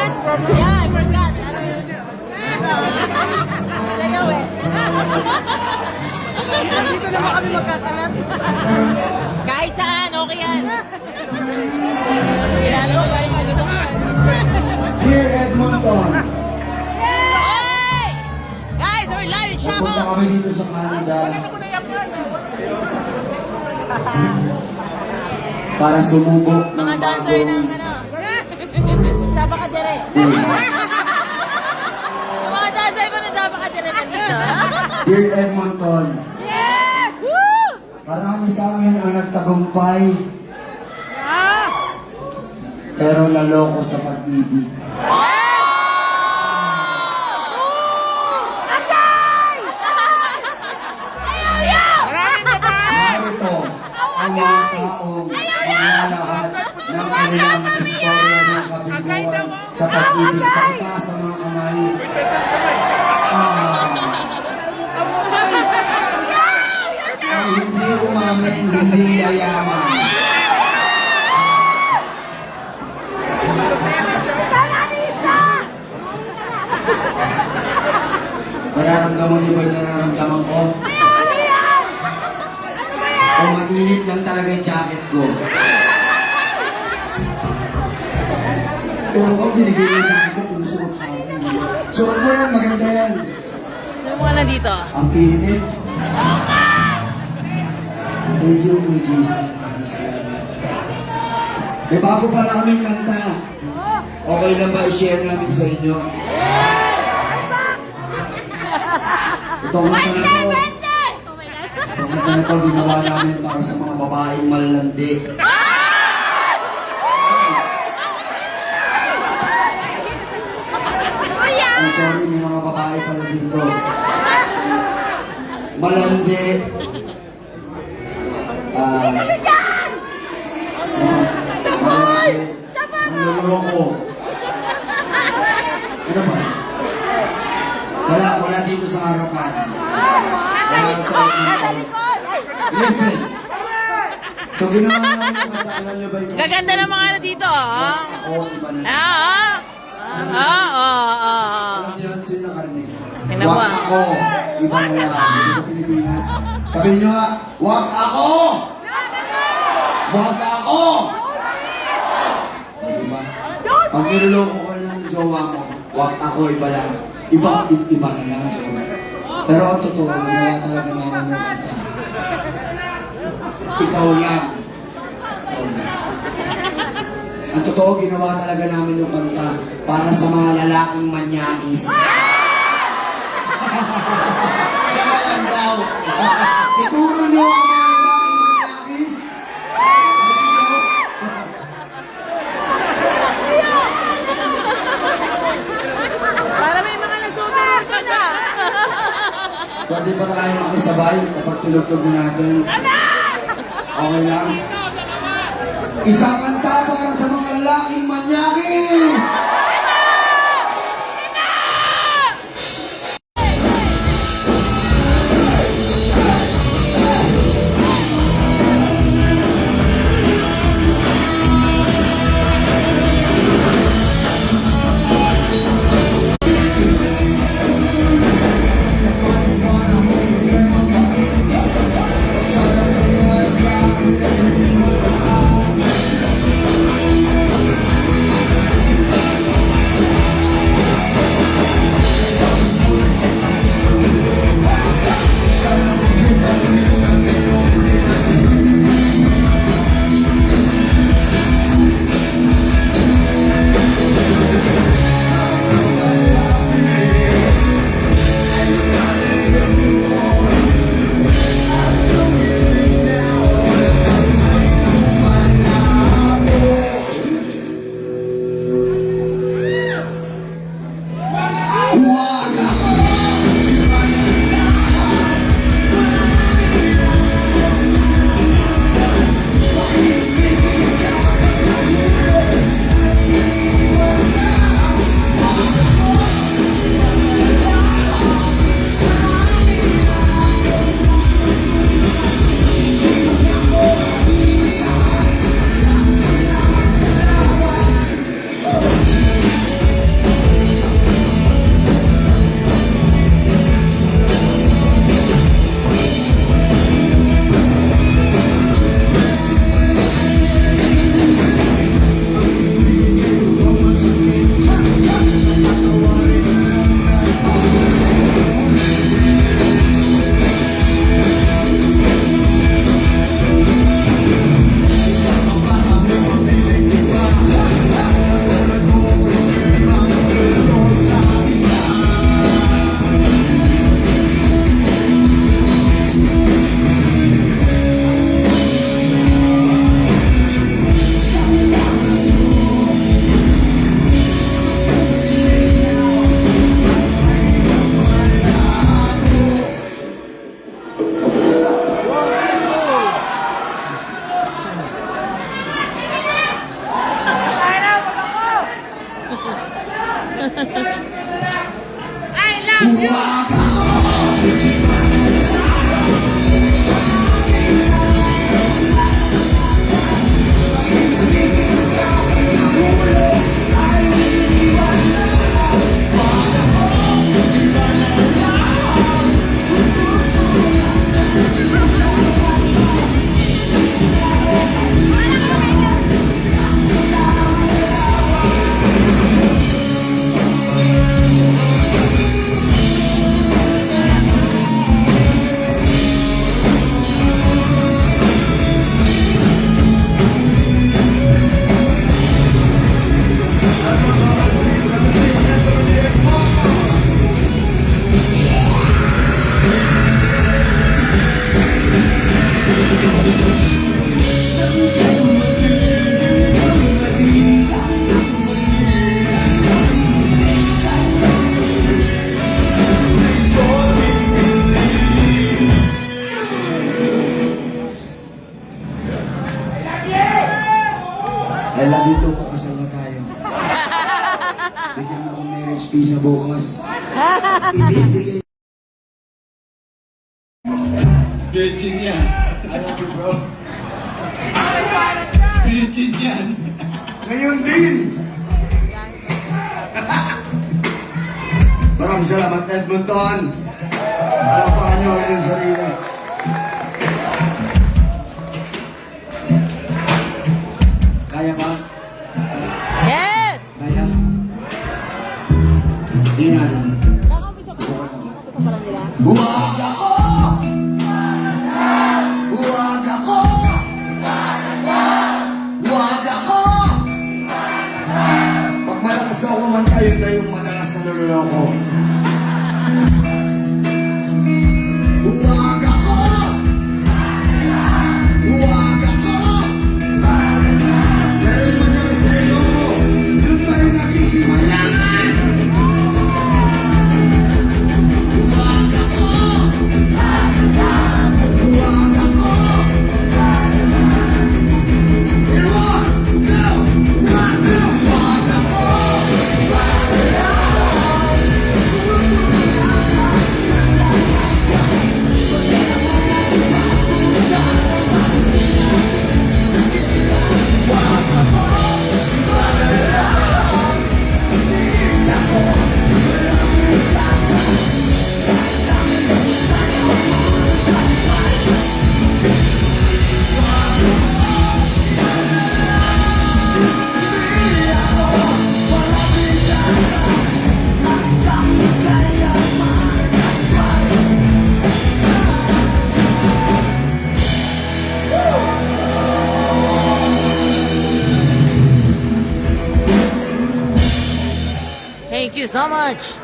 Yeah, I forgot. Lagaw eh. Dito naman kami magkakalat. Kahit saan, okay yan. Kilala ko lang yung magandang. Dear Edmonton, Hey! Guys, we're live in Shaco. pupunta kami dito sa Canada para sumubok ng Mga dancer ng bagong ano. Saba ka dire. Yung mga dancer ko na saba ka dire nandito. Dear Edmonton, Yes! Woo! marami sa amin ang nagtagumpay pero naloko sa pag-ibig. Narito ang mga taong lahat ng kanilang istorya ng kabiguan sa pag-ibig. Pakitaas ang mga kamay. Ang hindi umamin, hindi yayaman. Nararamdaman niyo ba yung nararamdaman ko? O mainit lang talaga yung jacket ko. Pero kung binigay niyo sa akin ko, pinusuot sa akin. Suot mo yan, maganda yan. Ano mo na dito? Ang init. Thank you, Kuya Jason. May bago pala kaming kanta. Okay lang ba i-share namin sa inyo? Itong kanta na to. Itong kanta na to, ginawa namin para sa mga babaeng malalandi. I'm sorry, may mga babae pala dito. Malandi. Sabay! Manloloko. Ano ba? Wala dito sa harapan. Wala sa harapan. Listen. So ginawa namin yung kanta, alam nyo ba yung... Gaganda ng mga ano dito, ah. Oo, iba na. Ah. Alam niyo, sino nakarinig? Tingnan mo, Wag ah. ako! Iba na lang. Dito sa Pilipinas. Sabihin niyo nga, wag ako! Wag ako! O, diba? Pag niloloko ko ng jowa mo, wag ako, iba lang. Iba na lang. So, pero ang totoo, ginawa talaga namin yung kanta. Ikaw lang. Ang totoo, ginawa talaga namin yung kanta para sa mga lalaking manyakis. Siya lang daw. Ituro niyo ang mga lalaking manyakis. Para may mga nag-super ka na. Pwede ba tayo makisabay kapag tinugtog natin? Okay lang? Isang kanta para sa mga lalaking manyakis! Huwag ako! I love you too, pakasal na tayo. Bigyan mo akong marriage visa bukas. Ibibigay. Virgin yan. I love you, bro. Virgin yan. Ngayon din. Maraming salamat, Edmonton. Palapakan niyo ang inyong sarili. Kaya ba? Yes! Kaya? Hindi natin. Nakapito pa lang nila. Buwag ako! Buwag ako! Buwag ako! Pag malakas ka kumanta, yun na yung madalas na naluloko. Buwag ako! Buwag ako! Pero yung madalas na naluloko, yun pa yung nakikimayaman! Buwag ako! Buwag ako! In 1, 2, 1, 2, buwag ako! Thank you so much.